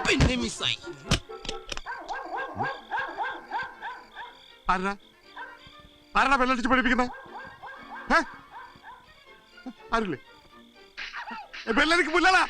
പിന്നെ മിസ്സായി. ആരാ വെള്ളടിച്ച് പഠിപ്പിക്കുന്നത്? ആരില്ലേ? വെള്ളടിക്ക് പുല്ലാളാ.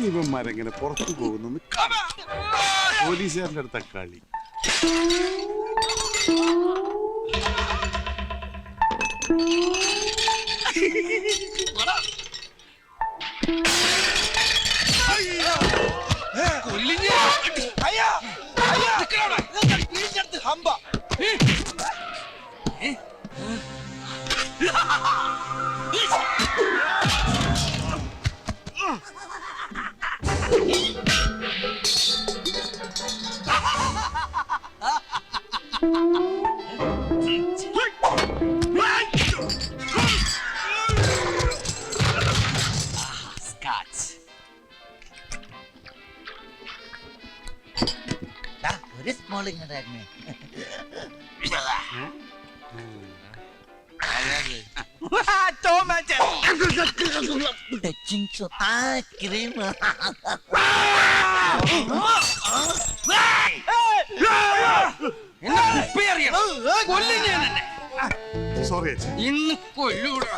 ഇവന്മാരെങ്ങനെ പുറത്തു പോകുന്നു? പോലീസുകാരുടെ അടുത്ത കളി. ഒരു സ്മോൾ ഇങ്ങനെ സോറി ഇന്ന് കൊല്ലൂടാ.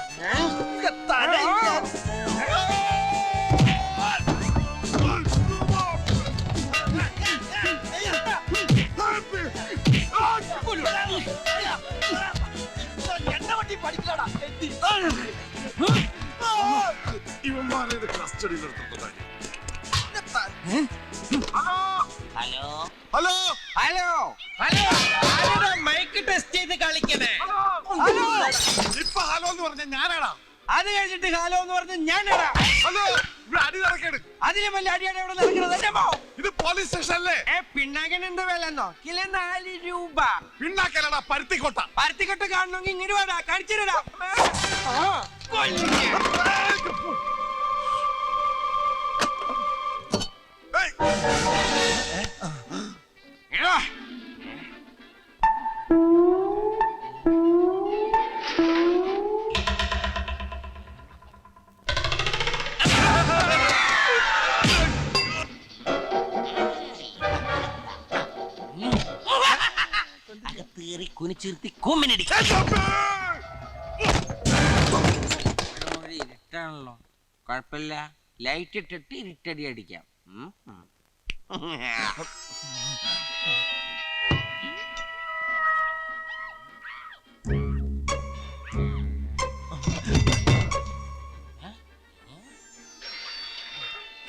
ഇവന്മാരെ കസ്റ്റഡിയിൽ എടുത്തിട്ടുണ്ടായി. ഹലോ ഹലോ ഹലോ ഹലോ, ആരാ മൈക്ക് ടെസ്റ്റ് ചെയ്ത് കളിക്കണേ? ഇപ്പൊ ഹലോ എന്ന് പറഞ്ഞ ഞാനാടാ. അത് കഴിഞ്ഞിട്ട് ഹലോ എന്ന് പറഞ്ഞ ഞാനാടാ. ഹലോ, ഇവിടെ അടി നടക്കേട്. അതിലും വലിയ അടിയാണ് ഇവിടെ നടക്കുന്നത്. ഇത് പോലീസ് സ്റ്റേഷൻ അല്ലേ? പിണ്ണാക്കൻ എന്ത് വിലന്നോ? കിലോ 4 രൂപ. പിണ്ണാക്കലടാ, പരുത്തിക്കൊട്ട. പരുത്തിക്കൊട്ട കാണണമെങ്കിൽ ഇങ്ങോട്ട് വേടാ, കഴിച്ചിടാ. കുനിച്ചിരുത്തി കൂമ്പിനടി. ഇരുട്ടാണല്ലോ, കുഴപ്പമില്ല. ലൈറ്റ് ഇട്ടിട്ട് ഇരുട്ടടി അടിക്കാം.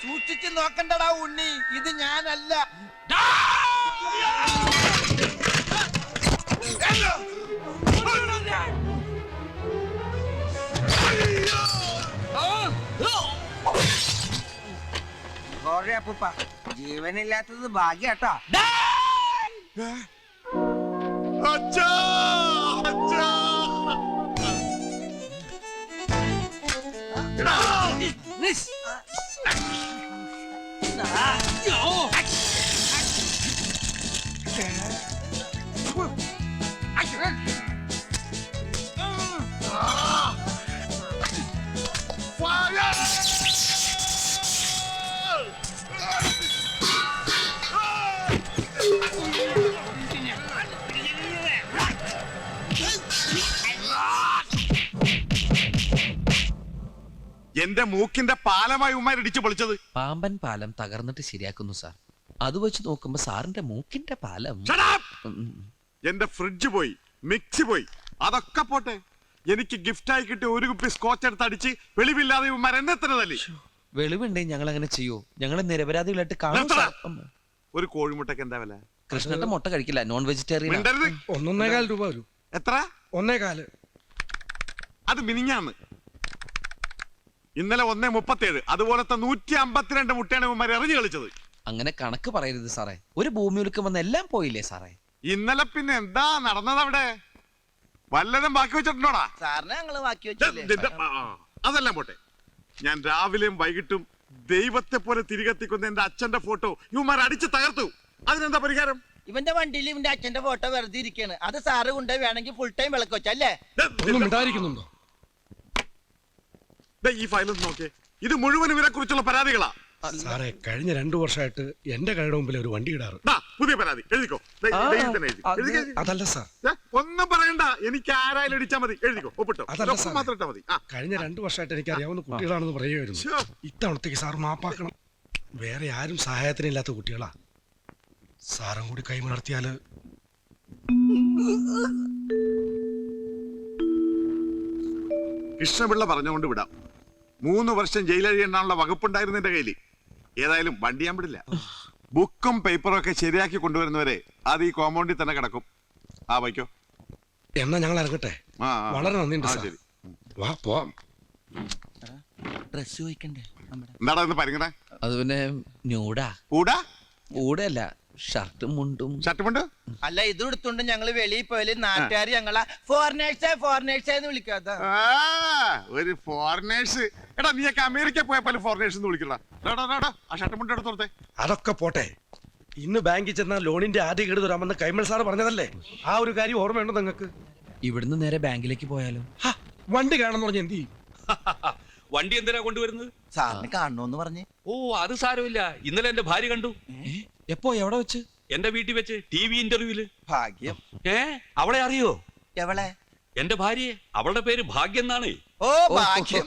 സൂക്ഷിച്ച് നോക്കണ്ടടാ ഉണ്ണി, ഇത് ഞാനല്ല. ജീവനില്ലാത്തത് ഭാഗ്യാട്ടോ. എന്റെ മൂക്കിന്റെ പാലമായി ഉമ്മാർ ഇടിച്ചു പൊളിച്ചത്. പാമ്പൻ പാലം തകർന്നിട്ട് ശരിയാക്കുന്നു സാർ. അത് വെച്ച് നോക്കുമ്പോ സാറിന്റെ മൂക്കിന്റെ പാലം. എന്റെ ഫ്രിഡ്ജ് പോയി, മിക്സി പോയി, അതൊക്കെ പോട്ടെ. എനിക്ക് ഗിഫ്റ്റായി കിട്ടിയ ഒരു കുപ്പി സ്കോച്ച് എടുത്ത് അടിച്ച് വെളിവില്ലാതെ ഉമ്മാർ എന്നെ തന്നെ തല്ലി. വെളിവുണ്ടെങ്കിൽ ഞങ്ങൾ അങ്ങനെ ചെയ്യൂ. ഞങ്ങൾ നിരപരാധികളായിട്ട് കാണും നിർത്തടാ. സാർ. ഒരു കോഴിമുട്ടക്ക് എന്താ വില? കൃഷ്ണന്റെ മുട്ട കഴിക്കില്ല, നോൺ വെജിറ്റേറിയൻ. മിണ്ടരുത്. 1.25 രൂപ വരും. എത്ര? 1.25. അത് മിനിഞ്ഞാന്ന്. ഇന്നലെ 1.37. അതുപോലത്തെ 152 മുട്ടയാണ് ഇവന്മാർ എറിഞ്ഞു കളിച്ചത്. അങ്ങനെ കണക്ക് പറയരുത് സാറേ. ഒരു ഭൂമി ഉലുക്കം വന്ന് എല്ലാം പോയില്ലേ സാറേ? ഇന്നലെ പിന്നെ എന്താ നടന്നത് അവിടെ? വല്ലതും ബാക്കി വെച്ചിട്ടുണ്ടോടാ? സാറിനെ ഞങ്ങള് ബാക്കി വെച്ചില്ലേ? അതെല്ലാം പോട്ടെ. ഞാൻ രാവിലെയും വൈകിട്ടും ദൈവത്തെ പോലെ തിരികെത്തിക്കുന്ന എന്റെ അച്ഛന്റെ ഫോട്ടോ ഇവന്മാർ അടിച്ച് തകർത്തു. അതിനെന്താ പരിഹാരം? ഇവന്റെ വണ്ടിയിൽ ഇവന്റെ അച്ഛന്റെ ഫോട്ടോ വെറുതെ ഇരിക്കാണ്. അത് സാറ് കൊണ്ടുപോയി വേണമെങ്കിൽ ഫുൾ ടൈം വിളക്ക് വെച്ചല്ലേ? ഒന്നും മിണ്ടായിരിക്കുന്നുണ്ടോ? ഈ ഫയലൊന്ന് നോക്കിയേ. ഇത് മുഴുവൻ ഇവരെ കുറിച്ചുള്ള പരാതികളാ. സാറേ, കഴിഞ്ഞ 2 വർഷമായിട്ട് എന്റെ കടയുടെ മുമ്പിൽ ഒരു വണ്ടി ഇടാറ്. പുതിയ പരാതി എഴുതിക്കോ. അതല്ല സാർ, ഒന്നും പറയണ്ട. എനിക്ക് ആരായാലും ഇടിച്ചാ മതി. എഴുതിക്കോ, ഒപ്പിട്ടോ. അതല്ല സാർ. മാത്രം ഇട്ടാ മതി. കഴിഞ്ഞ 2 വർഷമായിട്ട് എനിക്ക് അറിയാവുന്ന കുട്ടികളാണെന്ന് പറയുമായിരുന്നു. ഇത്തവണത്തേക്ക് സാർ മാപ്പാക്കണം. വേറെ ആരും സഹായത്തിനില്ലാത്ത കുട്ടികളാ. സാറും കൂടി കൈമലർത്തിയാല്. കൃഷ്ണപിള്ള പറഞ്ഞുകൊണ്ട് വിടാം. 3 വർഷം ജയിലഴിയെണ്ണാനുള്ള വകുപ്പുണ്ടായിരുന്നു എന്റെ കയ്യിൽ. ഏതായാലും വണ്ടി ഞാൻ വിടില്ല. ബുക്കും പേപ്പറും ഒക്കെ ശരിയാക്കി കൊണ്ടുവരുന്നവരെ അത് ഈ കോമ്പൗണ്ടിൽ തന്നെ കിടക്കും. വയ്ക്കോ. എന്നാ ഞങ്ങൾ ഇറങ്ങട്ടെ. വളരെ നന്ദിയുണ്ട് സാർ. ശരി. വാ പോവാം. ഡ്രസ് ചോദിക്കണ്ടേ? എന്താടാ ഇന്ന് പരിങ്ങണേ? അത് പിന്നെ ന്യൂഡാ. കൂടാ കൂടെയല്ല, ഷർട്ടും മുണ്ടും. ഷർട്ടുമുണ്ട്. അല്ല, ഇത് എടുത്തോണ്ട് ഞങ്ങള് വെളിയിൽ പോയാല് നാട്ടുകാർ ഞങ്ങളെ ഫോറിനേഴ്സ് എന്ന് വിളിക്കാത്ത. ഒരു ഫോറിനേഴ്സ്. എടാ, നീയൊക്കെ അമേരിക്ക പോയപ്പോൾ ഫോറിനേഴ്സ് എന്ന് വിളിക്കണ്ട. ആ ഷർട്ടുമുണ്ട് എടുത്തോളത്തെ. അതൊക്കെ പോട്ടെ. ഇന്ന് ബാങ്കിൽ ചെന്നാൽ ലോണിന്റെ ആദ്യ ഗഡു തരാമെന്ന് കൈമൾ സാർ പറഞ്ഞതല്ലേ? ആ ഒരു കാര്യം ഓർമ്മയുണ്ടോ നിങ്ങൾക്ക്? ഇവിടുന്ന് നേരെ ബാങ്കിലേക്ക് പോയാലോ? വണ്ടി കാണാന്ന് പറഞ്ഞ എന്ത് ചെയ്യും? വണ്ടി എന്തിനാ കൊണ്ടുവരുന്നത്? സാറിന് കാണണോന്ന് പറഞ്ഞ്. ഓ, അത് സാരമില്ല. ഇന്നലെ എന്റെ ഭാര്യ കണ്ടു. എപ്പോ, എവിടെ വെച്ച്? എന്റെ വീട്ടിൽ വെച്ച് TV ഇന്റർവ്യൂല്. ഭാഗ്യം. അവളെ അറിയോ? എവളെ? എന്റെ ഭാര്യയെ. അവളുടെ പേര് ഭാഗ്യം എന്നാണ്. ഓ, ഭാഗ്യം.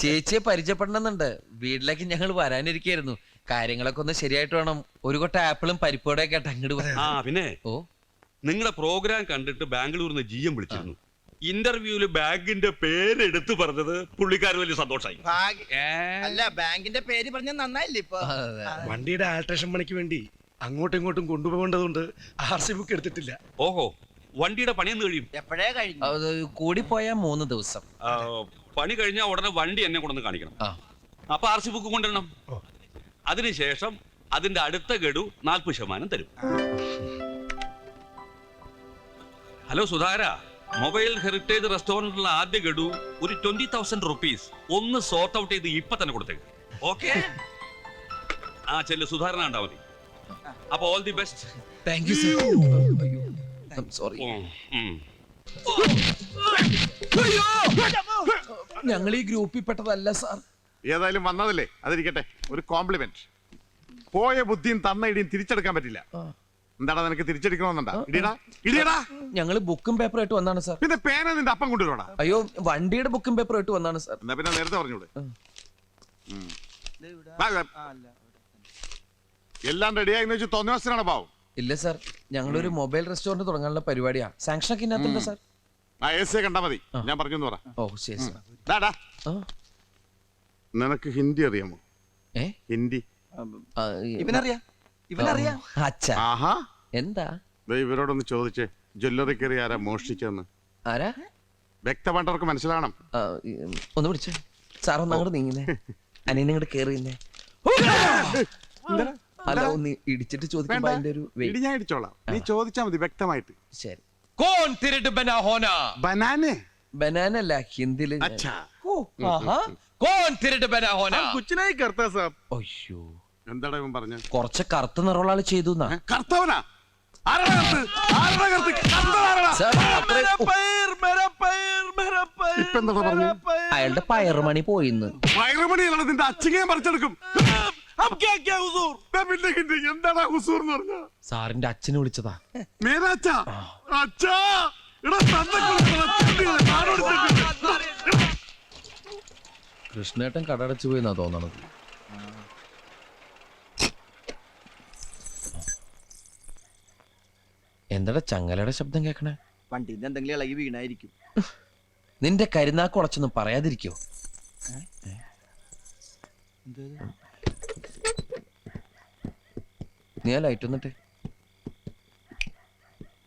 ചേച്ചിയെ പരിചയപ്പെടണമെന്നുണ്ട്. വീട്ടിലേക്ക് ഞങ്ങൾ വരാനിരിക്കായിരുന്നു. കാര്യങ്ങളൊക്കെ ഒന്ന് ശരിയായിട്ട് വേണം. ഒരു കൊട്ട ആപ്പിളും പരിപ്പോടെ ഒക്കെ അങ്ങോട്ട് ആ, പിന്നെ ഓ, നിങ്ങളുടെ പ്രോഗ്രാം കണ്ടിട്ട് ബാംഗ്ലൂരിൽ നിന്ന് GM വിളിച്ചിരുന്നു. ഇന്റർവ്യൂല് ബാങ്കിന്റെ പേര് എടുത്തു പറഞ്ഞത് പുള്ളിക്കാർ വലിയ സന്തോഷമായി. അല്ല, ബാങ്കിന്റെ പേര് പറഞ്ഞ നന്നായില്ലേ ഇപ്പൊ? വണ്ടിയുടെ ആൾട്രേഷൻ പണിക്ക് വേണ്ടി അങ്ങോട്ടും ഇങ്ങോട്ടും കൊണ്ടുപോകേണ്ടതുകൊണ്ട് RC ബുക്ക് എടുത്തിട്ടില്ല. ഓഹോ, വണ്ടിയുടെ പണിയെന്ന് കഴിയും? എപ്പോഴേ കഴിഞ്ഞു. കൂടിപ്പോയാ 3 ദിവസം. പണി കഴിഞ്ഞാൽ ഉടനെ വണ്ടി എന്നെ കൊണ്ടൊന്ന് കാണിക്കണം. അപ്പൊ RC ബുക്ക് കൊണ്ടുവരണം. അതിനുശേഷം അതിന്റെ അടുത്ത ഗഡു 40% തരും. ഹലോ സുധാര, മൊബൈൽ ഹെറിറ്റേജ് റെസ്റ്റോറന്റിലുള്ള ആദ്യ ഗഡു ഒരു 20,000 റുപ്പീസ് ഒന്ന് സോർട്ട് ഔട്ട് ചെയ്ത് ഇപ്പൊ തന്നെ കൊടുത്തേക്ക്. ഓക്കെ? ആ ചെല്ലു, സുധാരണ ഉണ്ടാ മതി. അപ്പൊ all the best. Thank you sir. Sorry. ഞങ്ങൾ ഈ ഗ്രൂപ്പിൽ പെട്ടതല്ല സാർ. ഏതായാലും വന്നതല്ലേ, അതിരിക്കട്ടെ. ഒരു കോംപ്ലിമെന്റ്. പോയ ബുദ്ധിയും തന്ന ഇടിയും തിരിച്ചെടുക്കാൻ പറ്റില്ല. എന്താടാ, നിനക്ക് തിരിച്ചെടുക്കണമെന്നുണ്ടാ? ഇടിയടാ, ഇടിയടാ. ഞങ്ങള് ബുക്കും പേപ്പറും ആയിട്ട് വന്നാണ് സാർ. പിന്നെ പേന നിന്റെ അപ്പം കൊണ്ടുവരോടാ? അയ്യോ, വണ്ടിയുടെ ബുക്കും പേപ്പറും ആയിട്ട് വന്നാണ് സാർ. എന്നാ പിന്നെ നേരത്തെ പറഞ്ഞൂടെ? എല്ലാം റെഡിയായി വെച്ച് തോന്നിവാസനാണ് പാവം. ഇല്ല സാർ, ഞങ്ങളൊരു മൊബൈൽ റെസ്റ്റോറന്റ് തുടങ്ങാനുള്ള പരിപാടിയാ. സാങ്ഷൻ ഒക്കെ ഇന്നത്തുണ്ട് സാർ. AC കണ്ടാ മതി, ഞാൻ പറഞ്ഞു പറ. ഓ ശരി സാർ. നിനക്ക് ഹിന്ദി അറിയാമോ? ഹിന്ദി ഇവനറിയാ. അച്ഛാ, ആഹാ. എന്താ? ഇവരോടൊന്ന് ചോദിച്ചേ, ജ്വല്ലറി കയറി ആരാ മോഷ്ടിച്ചെന്ന്. ആരാ? വ്യക്തമായിട്ടവർക്ക് മനസ്സിലാവണം. ഒന്ന് പിടിച്ചേ സാർ. ഒന്ന് അങ്ങോട്ട് നീങ്ങുന്നേ. അനിയനെ ഇങ്ങോട്ട് കേറിയുന്നേ. അല്ല, ഒന്ന് ഇടിച്ചിട്ട് ചോദിക്കുമ്പോ അതിന്റെ ഒരു ഇടി ഞാൻ ഇടിച്ചോളാം. നീ ചോദിച്ചാ മതി വ്യക്തമായിട്ട്. ശരി. കോൺ തിരട്ട് ബനാഹോന. ബനാനെ? ബനാനല്ല, ഹിന്ദിയില്. അച്ഛാ. കോൺ തിരട്ട് ബനാഹോന. കുച്ചിനായി കർത്താ സാബ്. അയ്യോ, എന്താടാ ഇവൻ പറഞ്ഞ? കുറച്ച് കറുത്ത നിറമുള്ള ആള് ചെയ്തു. കർത്തവനാ? അയാളുടെ പയറുമണി പോയിന്ന്. പയറുമണിയാണ് നിന്റെ അച്ഛനെ പറിച്ചെടുക്കും. എന്താടാ ഹുസൂർ എന്ന് പറഞ്ഞ? സാറിന്റെ അച്ഛനെ വിളിച്ചതാ. മേരാച്ചാ? അച്ഛാ, കൃഷ്ണേട്ടൻ കടടച്ചു പോയിന്നാ തോന്നണത്. എന്താ ചങ്ങലയുടെ ശബ്ദം കേക്കണേ? വണ്ടിന്റെ എന്തെങ്കിലും ഇളകി വീണായിരിക്കും. നിന്റെ കരുനാക്ക് ഉടച്ചൊന്നും പറയാതിരിക്കോ? നീ ആ ലൈറ്റ് വന്നിട്ട്.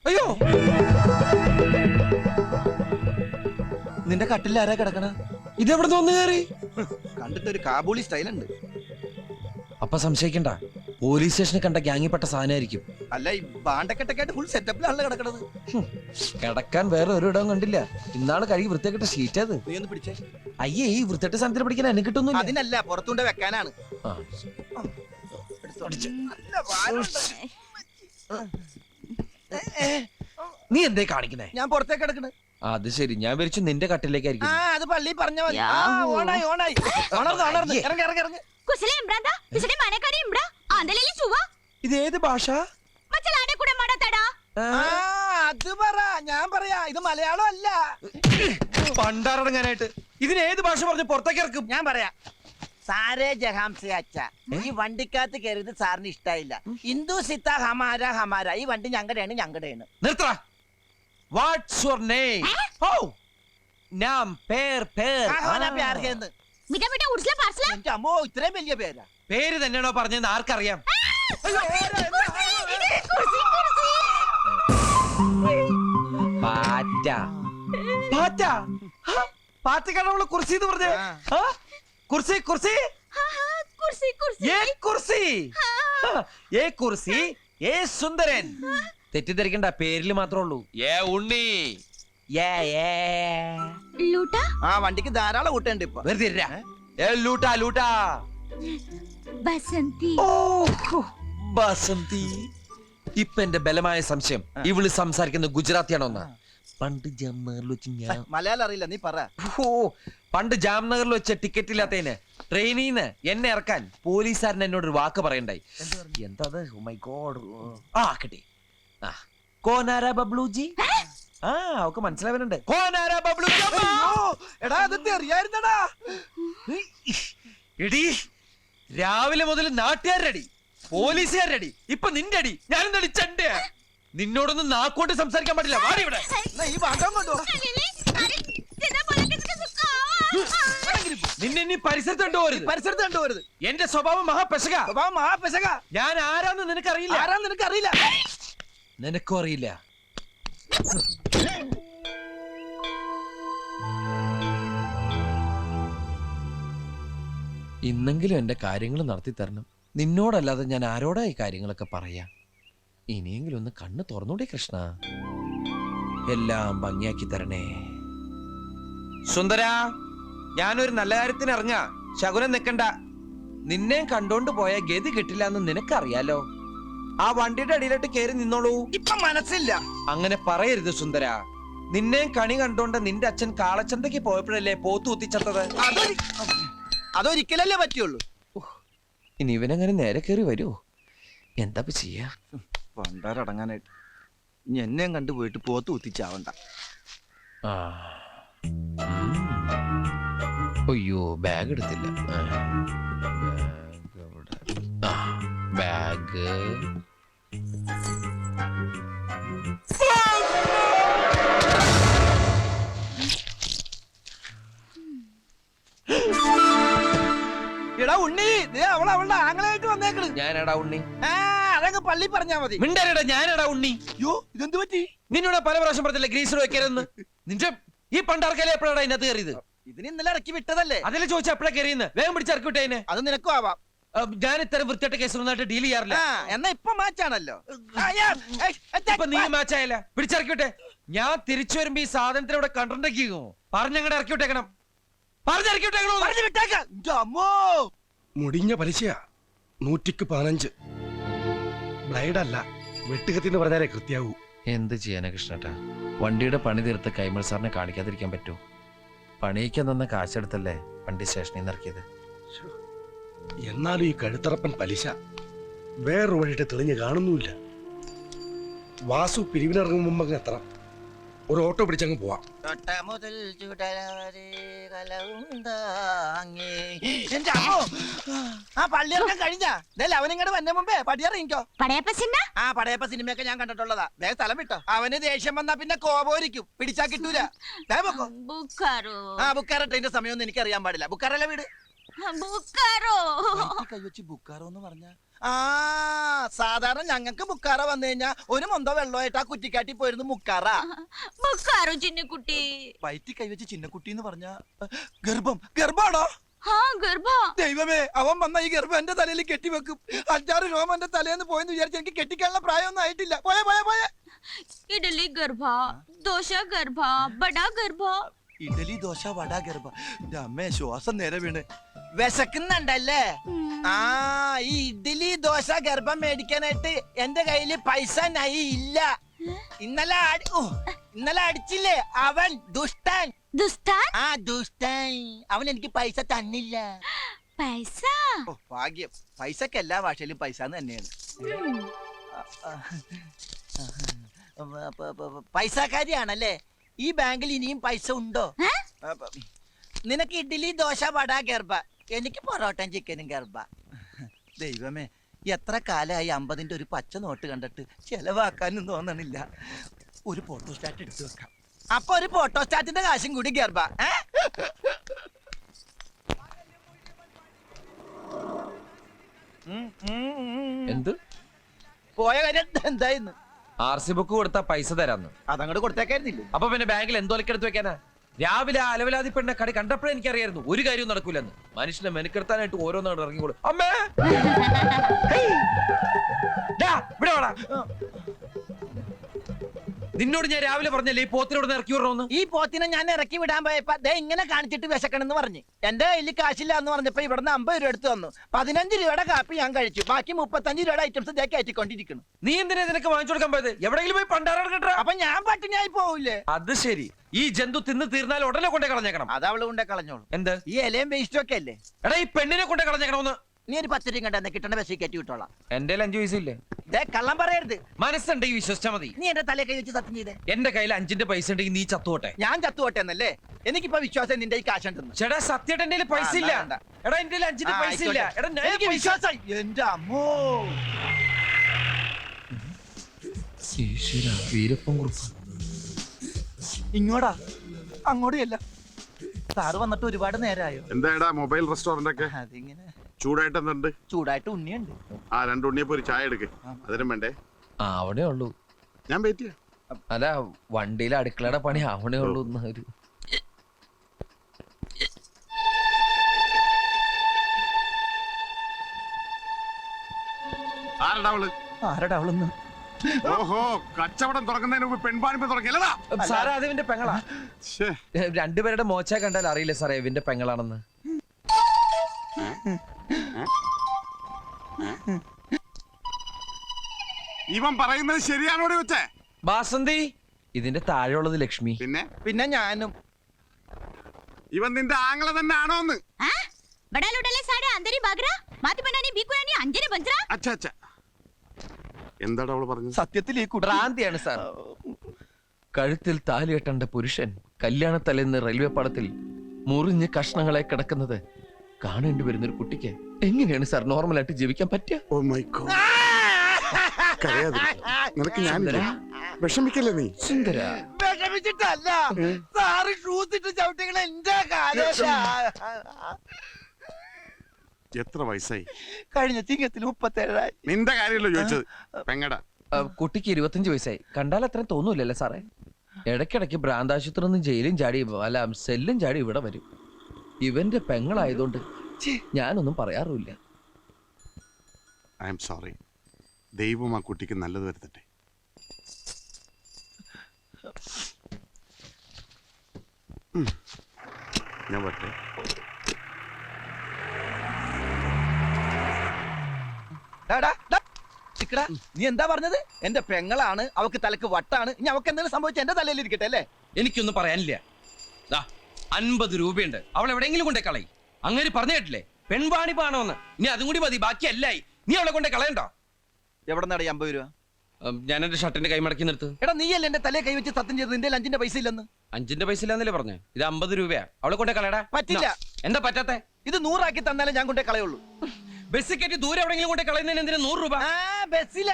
അയ്യോ, നിന്റെ കട്ടിൽ ആരാ കിടക്കണ? ഇതെവിടെ തോന്നു കയറി? കണ്ടിട്ട് ഒരു കാബൂളി സ്റ്റൈൽ ഉണ്ട്. അപ്പൊ സംശയിക്കണ്ട, പോലീസ് സ്റ്റേഷനിൽ കണ്ട ഗ്യാങ്ങിപ്പെട്ട സാധനമായിരിക്കും. അല്ല, ഈ ബാണ്ടക്കെട്ടൊക്കെ ആയിട്ട് ഫുൾ സെറ്റപ്പിലാണല്ലോ കിടക്കണത്. കിടക്കാൻ വേറെ ഒരു ഇടവും കണ്ടില്ല. ഇന്നാള് കഴുകി വൃത്തിയാക്കിട്ട ഷീറ്റ് അത്. നീ ഒന്ന് പിടിച്ചേ. അയ്യേ, ഈ വൃത്തിയായിട്ട് സാധനത്തിൽ പിടിക്കാൻ എന്നെ കിട്ടുന്നില്ല. അതിനല്ല, പുറത്തുകൊണ്ട് വെക്കാനാണ്. ആ. നല്ല ഭാരമുണ്ട്. നീ എന്തേ കാണിക്കുന്നേ? ഞാൻ പുറത്തേക്ക് കിടക്കണ്. അത് ശരി, ഞാൻ വിരിച്ചു നിന്റെ കട്ടിലേക്കായിരിക്കും. അത് പള്ളി പറഞ്ഞ മതി. ഓണായി ഓണായി. ഉണർന്ന് ഇറങ്ങി ഇറങ്ങി ഇറങ്ങി. कुसले इम्रादा इसने माने करी इम्रा आंदलेली चुवा ഇത് ഏത് ഭാഷ? മച്ചലാടെ കൂടെ മാടത്തടാ അത് പറ, ഞാൻ പറയാ. ഇത് മലയാളം അല്ല. പണ്ടാറടങ്ങാനായിട്ട് ഇതിന് ഏത് ഭാഷ പറഞ്ഞ് പുറത്തേക്ക് ഇറക്കും? ഞാൻ പറയാ. സാരേ ജഹാം സെ അച്ഛ, ഈ വണ്ടിക്കകത്ത് കയറിയത് സാറിന് ഇഷ്ടായില്ല. ഹിന്ദു സിത്ത ഹമാര ഹമാര. ഈ വണ്ടി ഞങ്ങളുടെയാണ് ഞങ്ങളുടെയാണ്. നിർത്തടാ. What's your name? ഓ, നാം പേർ പേർ. പ്യാർക്കെന്ന് മിഠ മിഠ ഉർസ്ല പാർസ്ല എന്റെ അമ്മോ, ഇത്രയും വലിയ പേരാ. പേര് തന്നെയാണോ പറഞ്ഞതെന്ന് ആർക്കറിയാം? പാറ്റ. പാറ്റ? പാറ്റക്കാണ് നമ്മള് കുർസി എന്ന് പറഞ്ഞേ. കുർസി കുർസി कुर्सी कुर्सी ഏ കുർസി. ഏ കുർസി ഏ സുന്ദരൻ. തെറ്റിദ്ധരിക്കണ്ട, പേരില് മാത്രമേ ഉള്ളൂ. ഏ ഉണ്ണി. लूटा വണ്ടിക്ക് ധാരാളം കൂട്ടുണ്ട് ഇപ്പൊ. വെറുതെ ഇരുരാ. ഏ ലൂട്ടാ ലൂട്ടാ. बसंती ഓ, ബസന്തി. ഇപ്പൊ എന്റെ ബലമായ സംശയം ഇവള് സംസാരിക്കുന്ന ഗുജറാത്തിയാണോന്നാ. പണ്ട് ജാംനഗറിൽ വെച്ച് ഞാൻ മലയാളം അറിയില്ല, നീ പറ. പണ്ട് ജാംനഗറിൽ വെച്ച ടിക്കറ്റ് ഇല്ലാത്തതിന് ട്രെയിനിന്ന് എന്നെ ഇറക്കാൻ പോലീസുകാരൻ എന്നോടൊരു വാക്ക് പറയണ്ടായി. എന്താ മൈ ഗോഡ്. ആ കിട്ടി. ആ, കോനാര ബബ്ലുജി. ആ, അവക്ക് മനസ്സിലാവുന്നുണ്ട്. കോനാര ബബ്ലുജി. എടാ, അതൊക്കെ അറിയായിരുന്നടാ. എടി, രാവിലെ മുതൽ നാട്ടുകാരടി, പോലീസുകാരടി, ഇപ്പൊ നിന്റെ അടി. ഞാനെന്താ ചണ്ട? നിന്നോടൊന്നും നാക്കോട്ട് സംസാരിക്കാൻ പാടില്ല. വാടി ഇവിടെ. ഈ ഭാഗം കൊണ്ടോ. अरे तेरा बोला किसका सुक्का നിന്നെ ഇനി പരിസരത്ത് കണ്ടുപോരുത്. പരിസരത്ത് കണ്ടുപോരുത്. എന്റെ സ്വഭാവം മഹാപെശക. മഹാപെശക. ഞാൻ ആരാന്ന് നിനക്കറിയില്ല. ആരാന്ന് നിനക്കറിയില്ല. നിനക്കും അറിയില്ല. ഇന്നെങ്കിലും എന്റെ കാര്യങ്ങൾ നടത്തി തരണം. നിന്നോടല്ലാതെ ഞാൻ ആരോടാ ഈ കാര്യങ്ങളൊക്കെ പറയാ? ഇനിയെങ്കിലും ഒന്ന് കണ്ണ് തുറന്നൂടെ കൃഷ്ണ. എല്ലാം ഭംഗിയാക്കി തരണേ. സുന്ദര, ഞാനൊരു നല്ല കാര്യത്തിന് ഇറങ്ങാ. ശകുനം നിക്കണ്ട. നിന്നെ കണ്ടോണ്ട് പോയ ഗതി കിട്ടില്ല എന്ന് നിനക്കറിയാലോ. ആ വണ്ടിയുടെ അടിയിലോട്ട് കയറി നിന്നോളൂ. ഇപ്പൊ മനസ്സില്ല. അങ്ങനെ പറയരുത് സുന്ദര. നിന്നെ കണി കണ്ടോണ്ട് നിന്റെ അച്ഛൻ കാളച്ചന്തയ്ക്ക് പോയപ്പോഴല്ലേ പോത്തു കുത്തിച്ചത്തത്. അതൊരിക്കലല്ലേ പറ്റുള്ളൂ. ഇനി ഇവനങ്ങനെ നേരെ കയറി വരുമോ? എന്താ ചെയ്യാ? പണ്ടാരടങ്ങാനായിട്ട് ഇനി എന്നെയും കണ്ടു പോയിട്ട് പോത്ത് കുത്തിച്ചാവണ്ട. ആ. അയ്യോ, ബാഗ് എടുത്തില്ല. ബാഗ് എവിടെ? ആ, ബാഗ്. എടാ ഉണ്ണി, അവളുടെ ആങ്ങളായിട്ട് വന്നേക്കണ്. ഞാനടാ ഉണ്ണി. അതങ്ങ് പള്ളി പറഞ്ഞാ മതി. മിണ്ടരടാ, ഞാനടാ ഉണ്ണി. അയ്യോ, ഇതെന്ത് പറ്റി? നിന്നോട് പല പ്രാവശ്യം പറഞ്ഞില്ല ഗ്രീസർ വെക്കരുതെന്ന്. നിന്റെ ഈ പണ്ടാർക്കല്ലേ എപ്പോഴാണ് ഇതിനകത്ത് കയറിയത്? ഇതിന് ഇന്നലെ ഇറക്കി വിട്ടതല്ലേ. അതിലെ ചോദിച്ചാൽ എപ്പോഴാ കയറിയെന്ന്. വേഗം പിടിച്ചിറക്കി വിട്ടേനെ. അത് നിനക്കും ആവാം. ഞാൻ ഇത്തരം വൃത്തിയായിട്ട് കേസൊന്നായിട്ട് ഡീൽ ചെയ്യാറില്ല. എന്നാ ഇപ്പൊ മാച്ചാണല്ലോ. ഇപ്പൊ നീ മാച്ചായല്ല. പിടിച്ചിറക്കി വിട്ടെ. ഞാൻ തിരിച്ചു വരുമ്പോ ഈ സാധനത്തിന് ഇവിടെ കണ്ടിട്ടുണ്ടെങ്കിലോ പറഞ്ഞങ്ങടെ ഇറക്കി വിട്ടേക്കണം. പറഞ്ഞിറക്കി വിട്ടേക്കണോ? മുടിഞ്ഞ പലിശയാ 115. ബ്ലൈഡല്ല, വെട്ടുകത്തിന്ന് പറഞ്ഞാലേ കൃത്യാവൂ. എന്ത് ചെയ്യാനാ കൃഷ്ണേട്ടാ? വണ്ടിയുടെ പണി തീർത്ത് കൈമൾ സാറിനെ കാണിക്കാതിരിക്കാൻ പറ്റൂ? പണിയിക്കാൻ തന്ന കാശെടുത്തല്ലേ വണ്ടി സ്റ്റേഷനിൽ നിന്ന് ഇറക്കിയത്. എന്നാലും ഈ കഴുത്തറപ്പൻ പലിശ വേറൊരു വഴിയിട്ട് തെളിഞ്ഞ് കാണുന്നുമില്ല. വാസു പിരിവിനിറങ്ങും മുമ്പ് അങ്ങ് എത്തണം. ഒരു ഓട്ടോ പിടിച്ചങ്ങ് പോവാം. പള്ളിയിറക്കാൻ കഴിഞ്ഞാ അവനിങ്ങോട്ട് വന്ന മുമ്പേ പടിയിറങ്ങിക്കോ. പടയപ്പ സിന്ന പടയപ്പ സിനിമയൊക്കെ ഞാൻ കണ്ടിട്ടുള്ളതാ. വേഗം സ്ഥലം വിട്ടോ. അവന് ദേഷ്യം വന്നാ പിന്നെ കോപോരിക്കും. പിടിച്ചാ കിട്ടൂല. ബുക്കാറോ ബുക്കാറ ട്രെയിന്റെ സമയമൊന്നും എനിക്ക് അറിയാൻ പാടില്ല. ബുക്കാറല്ല വീട്. ബുക്കാറോ കൈവച്ച് ബുക്കാറോ എന്ന് പറഞ്ഞ ആ സാധാരണ ഞങ്ങൾക്ക് ബുക്കാറ വന്നു കഴിഞ്ഞാ ഒരു മൊന്തോ വെള്ളമായിട്ട് ആ കുറ്റിക്കാട്ടി പോയിരുന്നു മുക്കാറ. ബുക്കാറോ ചിന്നക്കുട്ടി. വയറ്റി കൈവച്ച് ചിന്നക്കുട്ടി എന്ന് പറഞ്ഞ ഗർഭാണോ? ഹാ ഗർഭ. ദൈവമേ, അവൻ വന്ന ഈ ഗർഭം എന്റെ തലയിൽ കെട്ടിവെക്കും. 5-6 രോമം എന്റെ തലേന്ന് പോയെന്ന് വിചാരിച്ച് എനിക്ക് കെട്ടിക്കാനുള്ള പ്രായമൊന്നും ആയിട്ടില്ല. പോയെ പോയെ പോയെ. ഇഡലി ഗർഭ, ദോശ ഗർഭ, ബടാ ഗർഭ. ഇഡലി ദോശ വട ഗർഭ. അമ്മേ, ശ്വാസം നേരെ വീണ്. വിശക്കുന്നുണ്ടല്ലേ? ആ, ഈ ഇഡ്ഡലി ദോശ ഗർഭം മേടിക്കാനായിട്ട് എന്റെ കയ്യില് പൈസ നൈ ഇല്ല. ഇന്നലെ അടിച്ചില്ലേ അവൻ ദുഷ്ടൻ. ദുസ്താൻ ആ ദുഷ്ടൻ, അവൻ എനിക്ക് പൈസ തന്നില്ല. പൈസ. ഓ ഭാഗ്യം, പൈസക്ക് എല്ലാ ഭാഷയിലും പൈസ തന്നെയാണ്. പൈസക്കാരിയാണല്ലേ? ഈ ബാങ്കിൽ ഇനിയും പൈസ ഉണ്ടോ? നിനക്ക് ഇഡ്ഡലി ദോശ വട ഗർഭ, എനിക്ക് പൊറോട്ടയും ചിക്കനും ഗർഭ. ദൈവമേ, എത്ര കാലമായി 50-ന്റെ ഒരു പച്ച നോട്ട് കണ്ടിട്ട് ചെലവാക്കാനും തോന്നണില്ല. ഒരു ഫോട്ടോസ്റ്റാറ്റ് എടുത്തു വെക്കാം. അപ്പൊ ഒരു ഫോട്ടോസ്റ്റാറ്റിന്റെ കാശും കൂടി ഗർഭ. എന്ത് പോയ കാര്യം എന്തായിരുന്നു? RC ബുക്ക് കൊടുത്താ പൈസ തരാന്ന്. അതങ്ങോട്ട് കൊടുത്തേക്കായിരുന്നില്ലേ? അപ്പൊ പിന്നെ ബാങ്കിൽ എന്തോലക്കെടുത്ത് വെക്കാനാ? രാവിലെ ആ അലവലാതി പെണ്ണ കടി കണ്ടപ്പോഴേ എനിക്കറിയായിരുന്നു ഒരു കാര്യവും നടക്കൂലെന്ന്. മനുഷ്യനെ മെനക്കെടുത്താനായിട്ട് ഓരോന്നാണ് ഇറങ്ങിക്കോളൂ. അമ്മേ, ഡാ, ഇവിടെ വാടാ. നിന്നോട് ഞാൻ രാവിലെ പറഞ്ഞല്ലേ ഈ പോത്തിനോട് ഇറക്കി വിടണമെന്ന്. ഈ പോത്തിനെ ഞാൻ ഇറക്കി വിടാൻ പോയപ്പോ ദേ ഇങ്ങനെ കാണിച്ചിട്ട് വിശക്കണെന്ന് പറഞ്ഞു. എന്റെ കയ്യിൽ കാശില്ല എന്ന് പറഞ്ഞപ്പോ ഇവിടുന്ന് 50 രൂപ എടുത്തു തന്നു. 15 രൂപയുടെ കാപ്പി ഞാൻ കഴിച്ചു. ബാക്കി 35 രൂപയുടെ ഐറ്റംസ് ഇതേ കയറ്റിക്കൊണ്ടിരിക്കുന്നു. നീ എന്തിനാ നിനക്ക് വാങ്ങിച്ചു കൊടുക്കാൻ പോയത്? എവിടെയെങ്കിലും പോയി പണ്ടാരം കേട്ടാ. അപ്പൊ ഞാൻ പട്ടിണിയായി പോവില്ലേ? അത് ശരി. ഈ ജന്തു തിന്ന് തീർന്നാൽ ഉടനെ കൊണ്ടേ കളഞ്ഞേക്കണം. അത് അവള് കൊണ്ടേ കളഞ്ഞോളൂ. എന്ത്? ഈ ഇലയും വേസ്റ്റും ഒക്കെ അല്ലേ? എടാ, ഈ പെണ്ണിനെ കൊണ്ടേ കളഞ്ഞേക്കണമെന്ന്. നീ ഒരു 10 രൂപ കണ്ടെന്ന് കിട്ടണ ബസ്സിൽ കയറ്റി വിട്ടോളാം. എന്റെ 5 പൈസ ഇല്ലേ? ദേ കള്ളം പറയരുത്. മനസ്സുണ്ടെങ്കിൽ വിശ്വസിച്ചാ മതി. നീ എന്റെ തലയെ കൈ വെച്ച് സത്യം ചെയ്തേ. എന്റെ കയ്യിൽ 5ന്റെ പൈസ ഉണ്ടെങ്കിൽ നീ ചത്തുപോട്ടെ. ഞാൻ ചത്തുപോട്ടെ എന്നല്ലേ? എനിക്കിപ്പോ വിശ്വാസം നിന്റെ ഈ കാശുണ്ടെന്ന്. ചേട്ടാ, സത്യമായിട്ട് എന്റെ പൈസ ഇല്ല. വേണ്ട. എടാ, എന്റെ 5ന്റെ പൈസ ഇല്ല. എടാ, ഞാൻ എനിക്ക് പൈസ- വിശ്വാസം. എന്റെ അമ്മോ, ഈശ്വരാ, വീരപ്പൻ കുറുപ്പ്. ഇങ്ങോട്ടാ അങ്ങോട്ടും. സാറ് വന്നിട്ട് ഒരുപാട് നേരമായോ? എന്താടാ മൊബൈൽ റെസ്റ്റോറന്റ് ഒക്കെ അതിങ്ങനെ ചൂടായിട്ട് എന്തുണ്ട്? ചൂടായിട്ട് ഉണ്ണിയുണ്ട്. ആ 2 ഉണ്ണിയപ്പോ ഒരു ചായ എടുക്ക്. അതിനും വേണ്ടേ? ആ, അവിടെ ഉള്ളൂ. ഞാൻ വെയിറ്റ് ചെയ്യാം. അല്ല, വണ്ടിയിലെ അടുക്കളയുടെ പണി അവിടെ ഉള്ളൂ. ഒരു ആരടാ അവള്? ആരടാ അവളൊന്ന്? ഓഹോ, കച്ചവടം തുടങ്ങുന്നതിന് മുമ്പ് പെൺപാണിപ്പ് തുടങ്ങിയല്ലടാ. സാറേ, അത് ഇവന്റെ പെങ്ങളാ. ശ്ശേ. രണ്ടുപേരുടെ മോച്ച കണ്ടാൽ അറിയില്ല സാറേ ഇവന്റെ പെങ്ങളാണെന്ന്. ഇവൻ പറയുന്നത് ശരിയാണോടെ വെച്ചേ? ബാസന്തി, ഇതിന്റെ താഴെയുള്ളത് ലക്ഷ്മി. പിന്നെ ഞാനും. ഇവൻ നിന്റെ ആങ്ങള തന്നെ ആണോന്ന്? बड़ा लुटले साडे अंदरी बागरा माती बनानी बीकुरानी अंजने बंजरा. അച്ഛാ അച്ഛാ, എന്താടാ അവള് പറഞ്ഞത്? സത്യത്തിൽ ഈ കുട്ടി ഭ്രാന്തിയാണ് സാർ. കഴുത്തിൽ താലി കെട്ടേണ്ട പുരുഷൻ കല്യാണത്തലേന്ന് റെയിൽവേ പാളത്തിൽ മുറിഞ്ഞ് കഷ്ണങ്ങളെ കിടക്കുന്നത് കാണേണ്ടി വരുന്ന ഒരു കുട്ടിക്ക് എങ്ങനെയാണ് സാർ നോർമലായിട്ട് ജീവിക്കാൻ പറ്റുക? Oh my god. കരയാതെ. നിനക്ക് ഞാനില്ല. വിഷമിക്കല്ലേ നീ? സുന്ദര, വിഷമിച്ചിട്ടല്ല. സാറ് ഷൂസ് ഇട്ട് ചവിട്ടികൾ എന്റെ കാലല്ല. എത്ര വയസ്സായി? കഴിഞ്ഞ ചിങ്ങത്തിൽ 37. നിന്റെ കാര്യമല്ലോ ചോദിച്ചത്. പെങ്ങടാ. കുട്ടിക്ക് 25 വയസ്സായി. കണ്ടാൽ അത്രയും തോന്നൂലല്ലേ സാറേ? ഇടയ്ക്കിടയ്ക്ക് ഭ്രാന്താശുപത്രി നിന്ന് ജയിലും ചാടി അല്ല സെല്ലും ചാടി ഇവിടെ വരും. ഇവന്റെ പെങ്ങളായതുകൊണ്ട് ഞാനൊന്നും പറയാറുമില്ല. I am sorry. ദൈവം ആ കുട്ടിക്ക് നല്ലത് വരുത്തട്ടെ. ഞാൻ വരട്ടെ. നീ എന്താ പറഞ്ഞത്? എന്റെ പെങ്ങളാണ്, അവക്ക് തലക്ക് വട്ടാണ്. ഇനി അവക്ക് എന്തെങ്കിലും സംഭവിച്ച എന്റെ തലയിൽ ഇരിക്കട്ടെ അല്ലേ? എനിക്കൊന്നും പറയാനില്ല. 50 രൂപയുണ്ട്, അവൾ എവിടെയെങ്കിലും കൊണ്ടേ കളയി. അങ്ങനെ പറഞ്ഞു കേട്ടില്ലേ, പെൺവാണി പാണോന്ന്. ഇനി അതും കൂടി മതി, ബാക്കി അല്ലായി. നീ അവളെ കൊണ്ടേ കളയണ്ടോ? എവിടെ നിന്നാണ് 50 രൂപ? ഞാൻ എന്റെ ഷർട്ടിന്റെ കൈ മടക്കി നിർത്ത്. എടാ, നീയല്ലേ എന്റെ തലയെ കൈ വെച്ച് സത്യം ചെയ്ത് നിന്റെ 5ന്റെ പൈസ ഇല്ലെന്ന്? 5ന്റെ പൈസ ഇല്ലാന്നല്ലേ പറഞ്ഞു? ഇത് 50 രൂപയാ. അവളെ കൊണ്ടേ കളയടാ. പറ്റില്ല. എന്താ പറ്റാത്തെ? ഇത് 100 ആക്കി തന്നാലേ ഞാൻ കൊണ്ടേ കളയുള്ളൂ. ബസ് കയറ്റി ദൂരെ എവിടെയെങ്കിലും കൊണ്ടേ കളയുന്നതിന് എന്തിനാ 100 രൂപ? ബസ്സില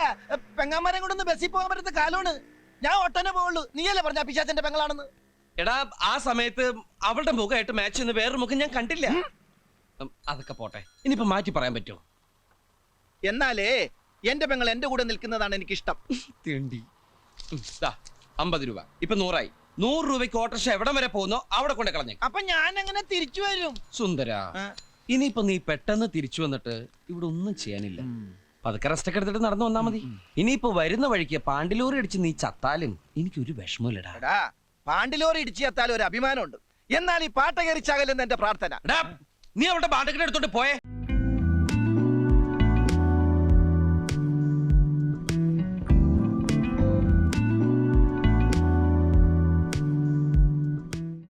പെങ്ങാമാരെ കൊണ്ടൊന്ന് ബസ്സിൽ പോകാൻ പറ്റുന്ന കാലമാണ്. ഞാൻ ഒട്ടനെ പോവുള്ളൂ. നീയല്ലേ പറഞ്ഞ പിശാചന്റെ പെങ്ങളാണെന്ന്? എടാ, ആ സമയത്ത് അവളുടെ മുഖമായിട്ട് മാച്ച് ചെയ്യുന്ന വേറൊരു മുഖം ഞാൻ കണ്ടില്ല. അതൊക്കെ പോട്ടെ, ഇനിയിപ്പോ മാറ്റി പറയാൻ പറ്റുമോ? എന്നാലേ എന്റെ പെങ്ങൾ എന്റെ കൂടെ നിൽക്കുന്നതാണ് എനിക്കിഷ്ടം. തേണ്ടി 50 രൂപ ഇപ്പൊ 100 ആയി. 100 രൂപയ്ക്ക് ഓട്ടോറിക്ഷ എവിടം വരെ പോകുന്നോ അവിടെ കൊണ്ട് കളഞ്ഞേ. അപ്പൊ ഞാൻ എങ്ങനെ തിരിച്ചു വരും? സുന്ദര, ഇനിയിപ്പോ നീ പെട്ടെന്ന് തിരിച്ചു വന്നിട്ട് ഇവിടെ ഒന്നും ചെയ്യാനില്ല. പതുക്കെ റെസ്റ്റ് ഒക്കെ എടുത്തിട്ട് നടന്നു വന്നാ മതി. ഇനിയിപ്പോ വരുന്ന വഴിക്ക് പാണ്ടിലോറി അടിച്ച് നീ ചത്താലും എനിക്കൊരു വിഷമമില്ലടാ. എടാ, പാണ്ടിലോറി ഇടിച്ചു എത്താൻ ഒരു അഭിമാനമുണ്ട്. എന്നാൽ ഈ പാട്ട കയറിച്ചാകലെന്ന് എന്റെ പ്രാർത്ഥന. നീ അവളുടെ പാട്ടൊക്കെ എടുത്തോണ്ട് പോയേ.